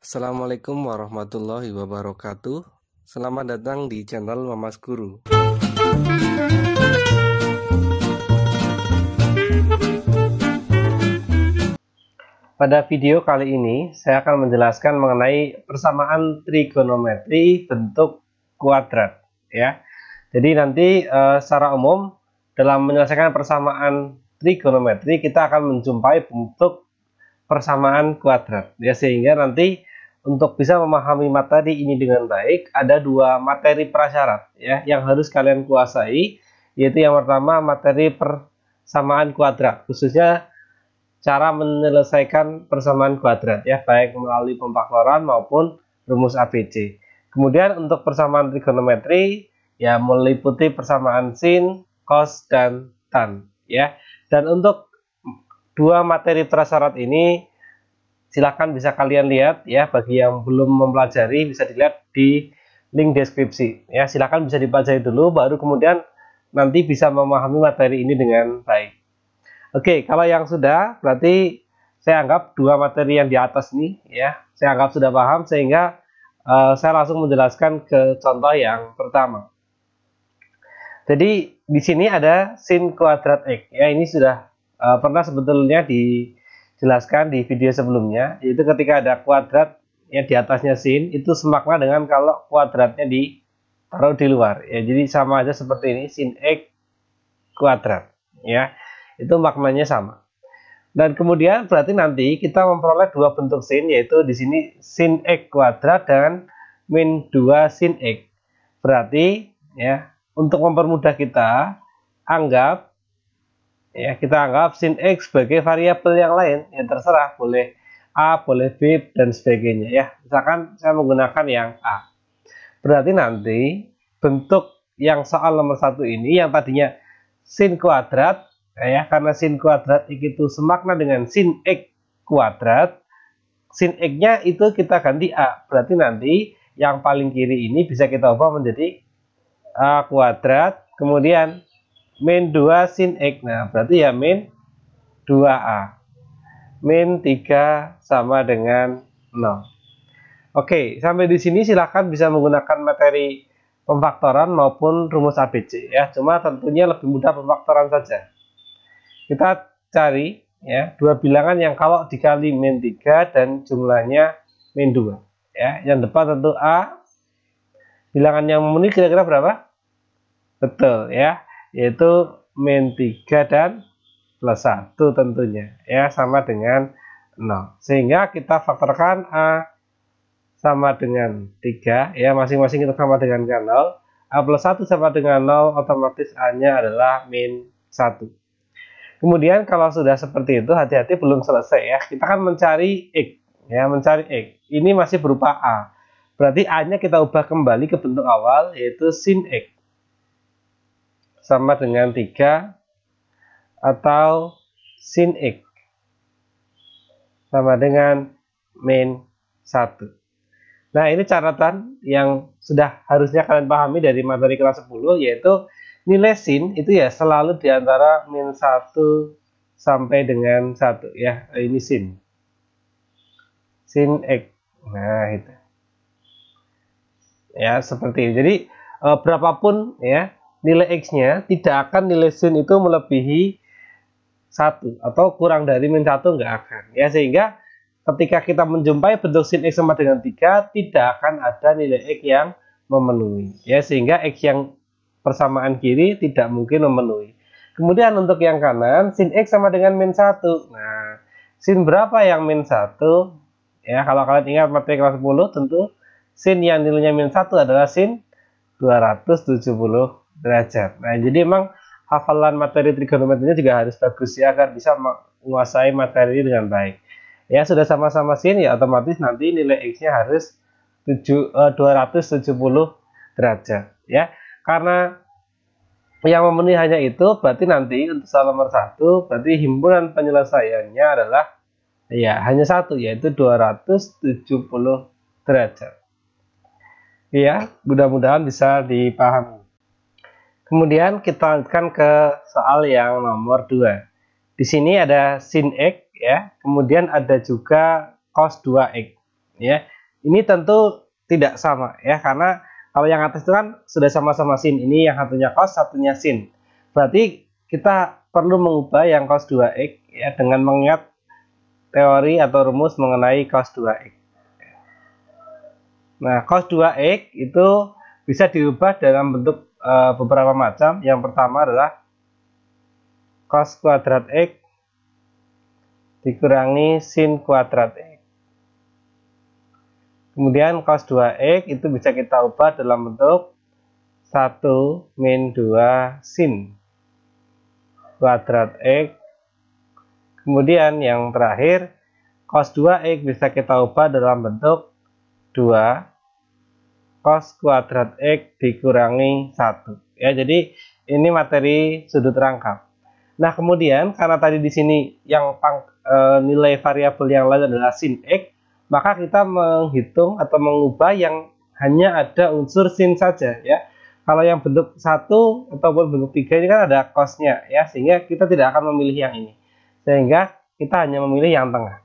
Assalamualaikum warahmatullahi wabarakatuh. Selamat datang di channel Mamas Guru. Pada video kali ini saya akan menjelaskan mengenai persamaan trigonometri bentuk kuadrat ya. Jadi nanti secara umum dalam menyelesaikan persamaan trigonometri kita akan menjumpai bentuk persamaan kuadrat ya, sehingga nanti untuk bisa memahami materi ini dengan baik ada dua materi prasyarat ya yang harus kalian kuasai, yaitu yang pertama materi persamaan kuadrat, khususnya cara menyelesaikan persamaan kuadrat ya, baik melalui pemfaktoran maupun rumus ABC. Kemudian untuk persamaan trigonometri ya meliputi persamaan sin, cos, dan tan ya. Dan untuk dua materi prasyarat ini silakan bisa kalian lihat ya, bagi yang belum mempelajari bisa dilihat di link deskripsi ya. Silakan bisa dipelajari dulu baru kemudian nanti bisa memahami materi ini dengan baik. Oke, kalau yang sudah, berarti saya anggap dua materi yang di atas ini ya, saya anggap sudah paham, sehingga saya langsung menjelaskan ke contoh yang pertama. Jadi di sini ada sin kuadrat X ya, ini sudah pernah sebetulnya dijelaskan di video sebelumnya, yaitu ketika ada kuadrat ya di atasnya sin, itu semakna dengan kalau kuadratnya ditaruh di luar ya, jadi sama aja seperti ini, sin X kuadrat ya. Itu maknanya sama. Dan kemudian berarti nanti kita memperoleh dua bentuk sin, yaitu di sini sin X kuadrat dan min 2 sin X. Berarti ya, untuk mempermudah kita anggap ya, kita anggap sin X sebagai variabel yang lain, yang terserah, boleh A, boleh B, dan sebagainya ya. Misalkan saya menggunakan yang A. Berarti nanti bentuk yang soal nomor 1 ini yang tadinya sin kuadrat ya, karena sin kuadrat X itu semakna dengan sin X kuadrat, sin X-nya itu kita ganti A. Berarti nanti yang paling kiri ini bisa kita ubah menjadi A kuadrat, kemudian min 2 sin X. Nah, berarti ya min 2A. Min 3 sama dengan 0. Oke, sampai di sini silahkan bisa menggunakan materi pemfaktoran maupun rumus ABC ya. Cuma tentunya lebih mudah pemfaktoran saja. Kita cari ya dua bilangan yang kalau dikali min 3 dan jumlahnya min 2 ya. Yang depan tentu A. Bilangan yang memenuhi kira-kira berapa? Betul ya, yaitu min 3 dan plus 1 tentunya ya, sama dengan 0. Sehingga kita faktorkan A sama dengan 3 ya, masing-masing itu sama dengan 0. A plus 1 sama dengan 0, otomatis A-nya adalah min 1. Kemudian kalau sudah seperti itu, hati-hati belum selesai ya. Kita akan mencari X ya, mencari X. Ini masih berupa A. Berarti A-nya kita ubah kembali ke bentuk awal, yaitu sin X sama dengan 3 atau sin X sama dengan min 1. Nah, ini catatan yang sudah harusnya kalian pahami dari materi kelas 10, yaitu nilai sin itu ya selalu di antara min 1 sampai dengan 1 ya. Ini sin X. Nah, itu. Ya, seperti ini. Jadi berapapun ya nilai X-nya, tidak akan nilai sin itu melebihi 1 atau kurang dari min 1, enggak akan. Ya, sehingga ketika kita menjumpai bentuk sin X sama dengan 3, tidak akan ada nilai X yang memenuhi. Ya, sehingga X yang persamaan kiri tidak mungkin memenuhi. Kemudian untuk yang kanan, sin X sama dengan min 1. Nah, sin berapa yang min 1? Ya, kalau kalian ingat materi kelas 10, tentu sin yang nilainya min 1 adalah sin 270 derajat. Nah, jadi memang hafalan materi trigonometrinya juga harus bagus ya, agar bisa menguasai materi ini dengan baik. Ya, sudah sama-sama sin ya, otomatis nanti nilai X-nya harus 270 derajat ya. Karena yang memenuhi hanya itu, berarti nanti untuk soal nomor 1 berarti himpunan penyelesaiannya adalah ya hanya satu, yaitu 270 derajat. Ya, mudah-mudahan bisa dipahami. Kemudian kita lanjutkan ke soal yang nomor 2. Di sini ada sin X ya, kemudian ada juga cos 2X ya. Ini tentu tidak sama ya, karena kalau yang atas itu kan sudah sama-sama sin, ini yang satunya cos, satunya sin. Berarti kita perlu mengubah yang cos 2X ya dengan mengingat teori atau rumus mengenai cos 2X. Nah, cos 2X itu bisa diubah dalam bentuk beberapa macam. Yang pertama adalah cos kuadrat X dikurangi sin kuadrat X. Kemudian cos 2X itu bisa kita ubah dalam bentuk 1 min 2 sin kuadrat X. Kemudian yang terakhir, cos 2X bisa kita ubah dalam bentuk 2 cos kuadrat X dikurangi 1. Ya, jadi ini materi sudut rangkap. Nah, kemudian karena tadi di sini yang nilai variabel yang lain adalah sin X, maka kita menghitung atau mengubah yang hanya ada unsur sin saja ya. Kalau yang bentuk 1 ataupun bentuk 3 ini kan ada cosnya ya, sehingga kita tidak akan memilih yang ini. Sehingga kita hanya memilih yang tengah.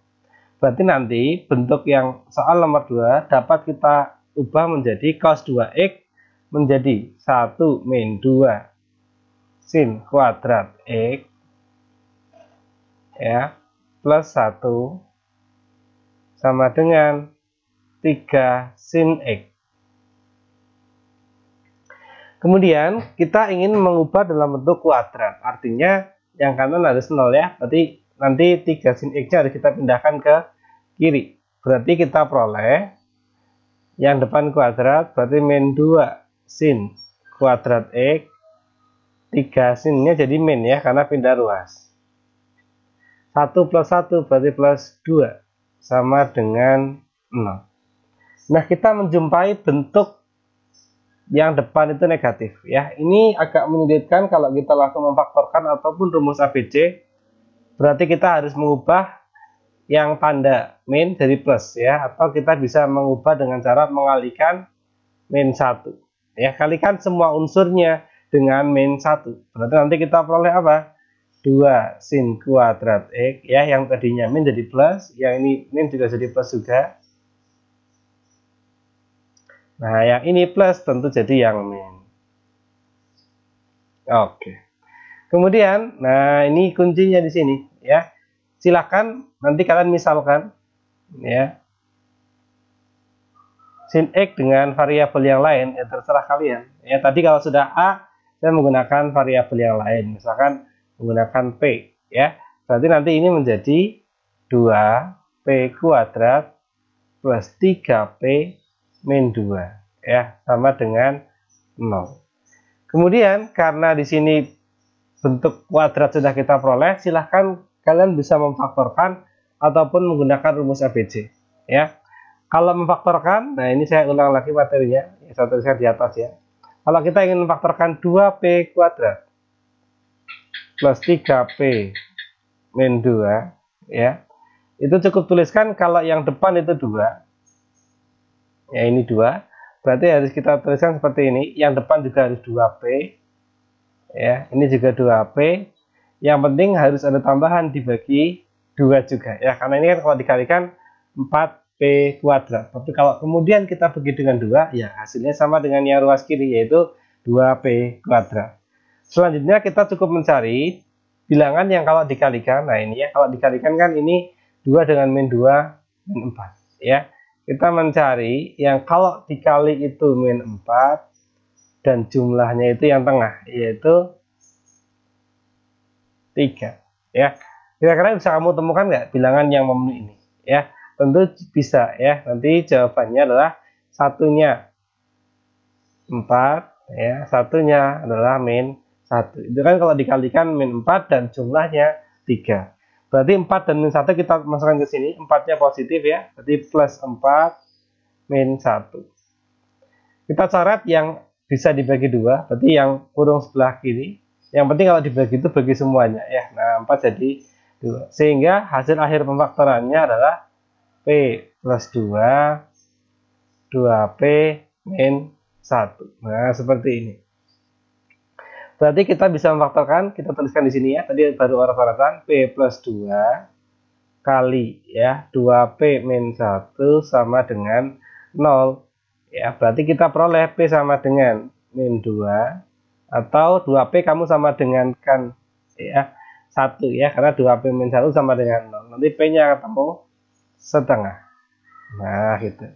Berarti nanti bentuk yang soal nomor 2 dapat kita ubah menjadi cos 2X menjadi 1 min 2 sin kuadrat X ya plus 1 sama dengan 3 sin X. Kemudian kita ingin mengubah dalam bentuk kuadrat, artinya yang kanan harus 0 ya, berarti nanti 3 sin X-nya harus kita pindahkan ke kiri. Berarti kita peroleh yang depan kuadrat, berarti min 2 sin kuadrat X, 3 sinnya jadi min ya, karena pindah ruas. 1 plus 1 berarti plus 2 sama dengan 0. Nah, kita menjumpai bentuk yang depan itu negatif ya. Ini agak menyulitkan kalau kita langsung memfaktorkan ataupun rumus ABC. Berarti kita harus mengubah yang tanda min jadi plus ya, atau kita bisa mengubah dengan cara mengalihkan min 1 ya, kalikan semua unsurnya dengan min 1. Berarti nanti kita peroleh apa? 2 sin kuadrat X ya, yang tadinya min jadi plus, yang ini min juga jadi plus juga. Nah, yang ini plus tentu jadi yang min. Oke. Kemudian, nah ini kuncinya di sini ya. Silakan nanti kalian misalkan ya sin X dengan variabel yang lain, ya terserah kalian. Ya, tadi kalau sudah A, saya menggunakan variabel yang lain, misalkan menggunakan P ya. Berarti nanti ini menjadi 2P kuadrat plus 3P min 2 ya, sama dengan 0. Kemudian karena di sini bentuk kuadrat sudah kita peroleh, silahkan kalian bisa memfaktorkan ataupun menggunakan rumus ABC ya. Kalau memfaktorkan, nah ini saya ulang lagi materinya, saya tuliskan di atas ya. Kalau kita ingin memfaktorkan 2P kuadrat plus 3P min 2 ya, itu cukup tuliskan kalau yang depan itu 2 ya, ini 2, berarti harus kita tuliskan seperti ini. Yang depan juga harus 2P ya, ini juga 2P. Yang penting harus ada tambahan dibagi 2 juga ya, karena ini kan kalau dikalikan 4P kuadrat. Tapi kalau kemudian kita bagi dengan 2 ya, hasilnya sama dengan yang ruas kiri, yaitu 2P kuadrat. Selanjutnya kita cukup mencari bilangan yang kalau dikalikan, nah ini ya, kalau dikalikan kan ini 2 dengan min 2 min 4 ya. Kita mencari yang kalau dikali itu min 4 dan jumlahnya itu yang tengah, yaitu 3 ya. Kira-kira bisa kamu temukan nggak bilangan yang memenuhi ini ya? Tentu bisa ya. Nanti jawabannya adalah satunya 4 ya, satunya adalah min 1. Itu kan kalau dikalikan min 4 dan jumlahnya 3. Berarti 4 dan min 1 kita masukkan ke sini, 4-nya positif ya. Berarti plus 4 min 1. Kita coret yang bisa dibagi 2, berarti yang kurung sebelah kiri. Yang penting kalau dibagi itu bagi semuanya ya. Nah, 4 jadi 2. Sehingga hasil akhir pemfaktorannya adalah P plus 2, 2P min 1. Nah, seperti ini. Berarti kita bisa memfaktorkan, kita tuliskan di sini ya. Tadi baru orang-orang P plus 2 kali ya 2P min 1 sama dengan 0. Ya, berarti kita peroleh P sama dengan min 2 atau 2P kamu sama dengan kan ya 1 ya, karena 2P min 1 sama dengan 0. Nanti P-nya ketemu setengah. Nah, gitu.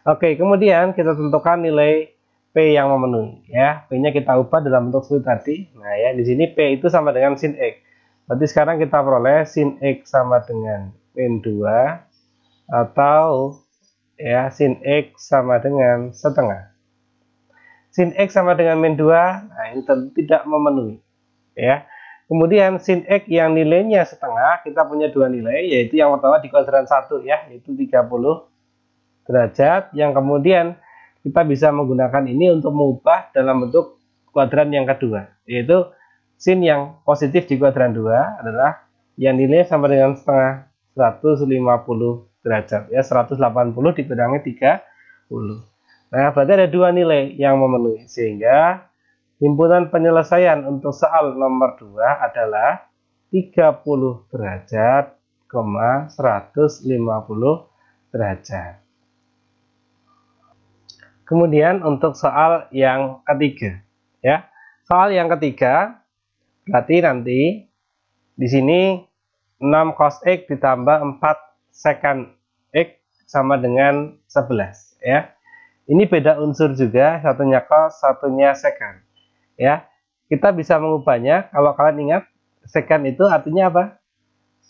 Oke, kemudian kita tentukan nilai P yang memenuhi ya. P-nya kita ubah dalam bentuk seperti tadi. Nah, ya di sini P itu sama dengan sin X. Berarti sekarang kita peroleh sin X sama dengan min 2 atau ya sin X sama dengan setengah. Sin X sama dengan min 2, nah ini tentu tidak memenuhi ya. Kemudian sin X yang nilainya setengah, kita punya dua nilai, yaitu yang pertama di kuadran 1 ya, yaitu 30 derajat. Yang kemudian kita bisa menggunakan ini untuk mengubah dalam bentuk kuadran yang kedua, yaitu sin yang positif di kuadran 2 adalah yang nilainya sama dengan setengah 150 derajat ya, 180 dikurangi 30. Nah, berarti ada dua nilai yang memenuhi, sehingga himpunan penyelesaian untuk soal nomor 2 adalah 30 derajat, 150 derajat. Kemudian untuk soal yang ketiga ya. Soal yang ketiga berarti nanti di sini 6 cos X ditambah 4 secant X sama dengan 11 ya. Ini beda unsur juga, satunya cos, satunya secant ya. Kita bisa mengubahnya. Kalau kalian ingat, secant itu artinya apa?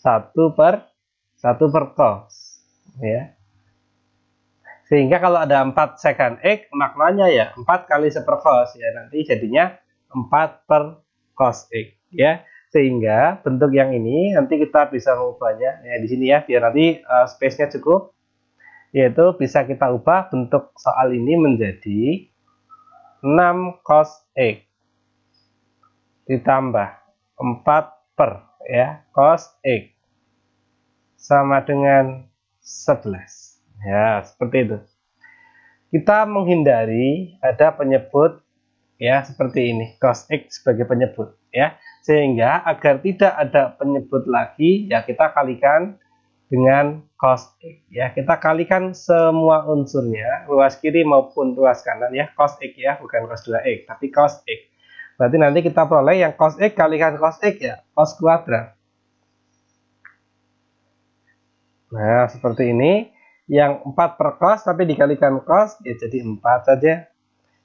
1/1 cos ya. Sehingga kalau ada 4 secant X, maknanya ya 4 kali 1 cos ya, nanti jadinya 4/cos X ya. Sehingga bentuk yang ini nanti kita bisa mengubahnya ya di sini ya, biar nanti space-nya cukup, yaitu bisa kita ubah bentuk soal ini menjadi 6 cos X ditambah 4 ya cos X sama dengan 11 ya, seperti itu. Kita menghindari ada penyebut ya seperti ini, cos X sebagai penyebut ya, sehingga agar tidak ada penyebut lagi ya kita kalikan dengan cos X ya. Kita kalikan semua unsurnya, ruas kiri maupun ruas kanan ya, cos X ya, bukan cos 2X tapi cos X. Berarti nanti kita peroleh yang cos X kalikan cos X ya, cos kuadrat. Nah, seperti ini. Yang 4/cos tapi dikalikan cos ya jadi 4 saja.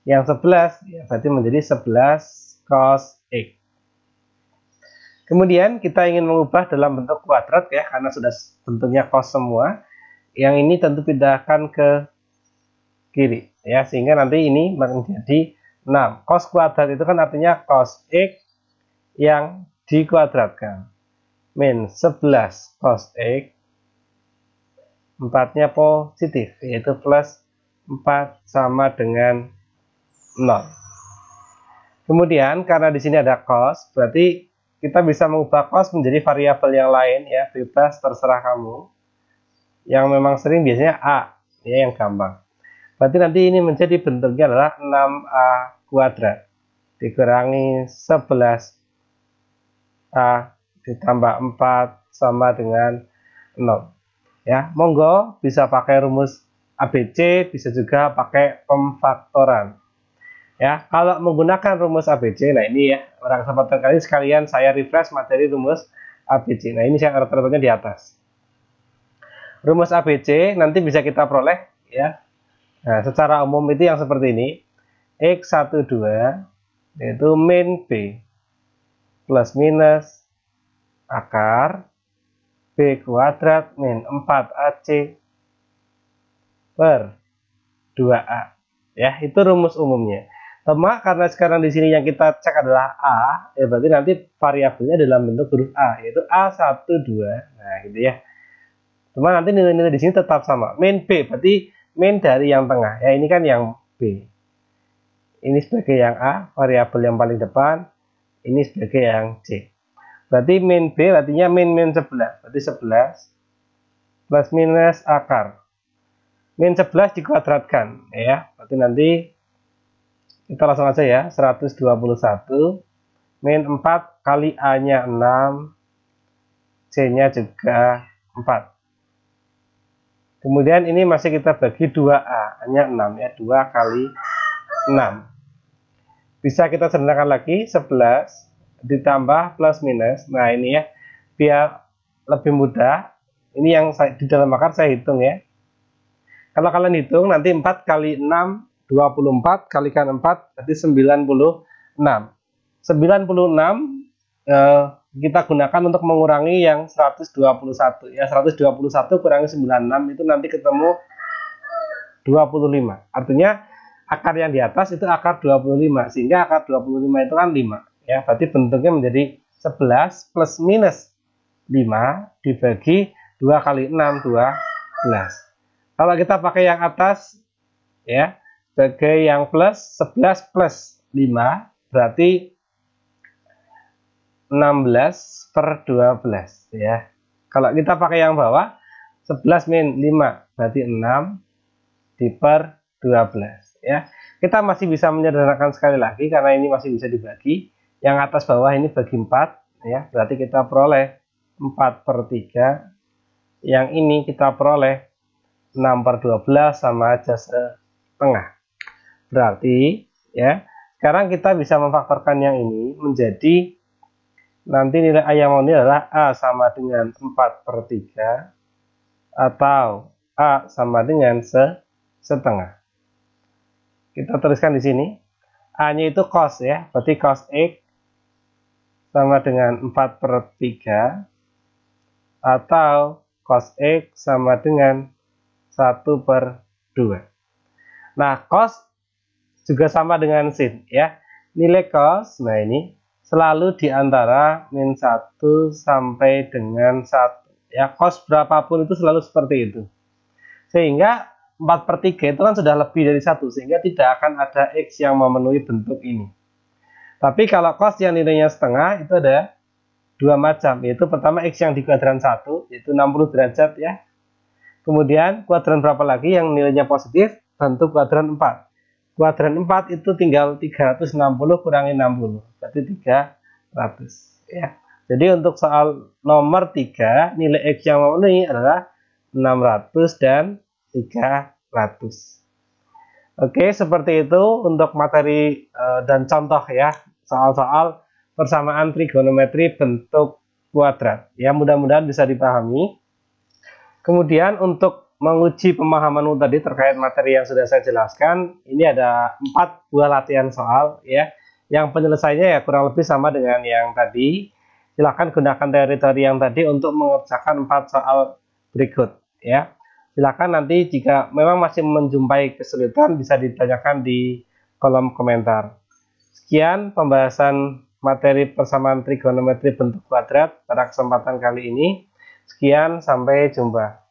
Yang 11 ya berarti menjadi 11 cos X. Kemudian kita ingin mengubah dalam bentuk kuadrat ya, karena sudah bentuknya cos semua. Yang ini tentu pindahkan ke kiri ya, sehingga nanti ini menjadi 6. Cos kuadrat itu kan artinya cos X yang dikuadratkan min 11 cos X, 4-nya positif yaitu plus 4 sama dengan 0. Kemudian karena di sini ada cos, berarti kita bisa mengubah cos menjadi variabel yang lain ya, bebas terserah kamu. Yang memang sering biasanya A ya, yang gampang. Berarti nanti ini menjadi bentuknya adalah 6A kuadrat dikurangi 11A ditambah 4 sama dengan 0. Ya, monggo bisa pakai rumus ABC, bisa juga pakai pemfaktoran. Ya, kalau menggunakan rumus ABC, nah ini ya, orang kesempatan kali sekalian saya refresh materi rumus ABC. Nah, ini saya rata-ratanya di atas. Rumus ABC nanti bisa kita peroleh ya. Nah, secara umum itu yang seperti ini. X12 yaitu min B plus minus akar B kuadrat min 4AC per 2A. Ya, itu rumus umumnya. Cuma karena sekarang di sini yang kita cek adalah A, ya berarti nanti variabelnya dalam bentuk huruf A, yaitu A12. Nah, gitu ya. Cuma nanti nilai-nilai di sini tetap sama. Min B berarti min dari yang tengah. Ya, ini kan yang B. Ini sebagai yang A, variabel yang paling depan. Ini sebagai yang C. Berarti min B artinya min 11. Berarti 11 plus minus akar. Min 11 dikuadratkan ya. Berarti nanti kita langsung aja ya. 121 min 4 kali A-nya 6, C-nya juga 4. Kemudian ini masih kita bagi 2A, hanya 6 ya, 2 kali 6. Bisa kita sederhanakan lagi, 11 ditambah plus minus. Nah ini ya, biar lebih mudah, ini yang di dalam akar saya hitung ya. Kalau kalian hitung, nanti 4 kali 6, 24, kalikan 4, berarti 96. 96 kita gunakan untuk mengurangi yang 121 ya. 121 kurangi 96 itu nanti ketemu 25. Artinya akar yang di atas itu akar 25, sehingga akar 25 itu kan 5 ya. Berarti bentuknya menjadi 11 plus minus 5 dibagi 2 kali 6, 12. Kalau kita pakai yang atas ya, sebagai yang plus, 11 plus 5 berarti 16 per 12 ya. Kalau kita pakai yang bawah, 11 min 5 berarti 6 diper 12 ya. Kita masih bisa menyederhanakan sekali lagi karena ini masih bisa dibagi. Yang atas bawah ini bagi 4 ya, berarti kita peroleh 4 per 3. Yang ini kita peroleh 6 per 12 sama aja setengah. Berarti ya, sekarang kita bisa memfaktorkan yang ini menjadi, nanti nilai A yang mau ini adalah A sama dengan 4 per 3 atau A sama dengan setengah. Kita tuliskan di sini. A-nya itu cos ya, berarti cos X sama dengan 4 per 3 atau cos X sama dengan 1 per 2. Nah, cos juga sama dengan sin ya. Nilai cos, nah ini selalu di antara min 1 sampai dengan 1 ya. Cos berapapun itu selalu seperti itu, sehingga 4 per 3 itu kan sudah lebih dari 1, sehingga tidak akan ada X yang memenuhi bentuk ini. Tapi kalau cos yang nilainya setengah itu ada dua macam, yaitu pertama X yang di kuadran 1 yaitu 60 derajat ya. Kemudian kuadran berapa lagi yang nilainya positif, bentuk kuadran 4. Kuadran 4 itu tinggal 360 kurangi 60, berarti 300 ya. Jadi untuk soal nomor 3, nilai X yang memenuhi adalah 600 dan 300. Oke, seperti itu untuk materi dan contoh ya, soal-soal persamaan trigonometri bentuk kuadrat. Ya, mudah-mudahan bisa dipahami. Kemudian untuk menguji pemahamanmu tadi terkait materi yang sudah saya jelaskan, ini ada 4 buah latihan soal ya. Yang penyelesaiannya ya kurang lebih sama dengan yang tadi. Silahkan gunakan teori-teori yang tadi untuk mengerjakan 4 soal berikut ya. Silahkan nanti jika memang masih menjumpai kesulitan bisa ditanyakan di kolom komentar. Sekian pembahasan materi persamaan trigonometri bentuk kuadrat pada kesempatan kali ini. Sekian, sampai jumpa.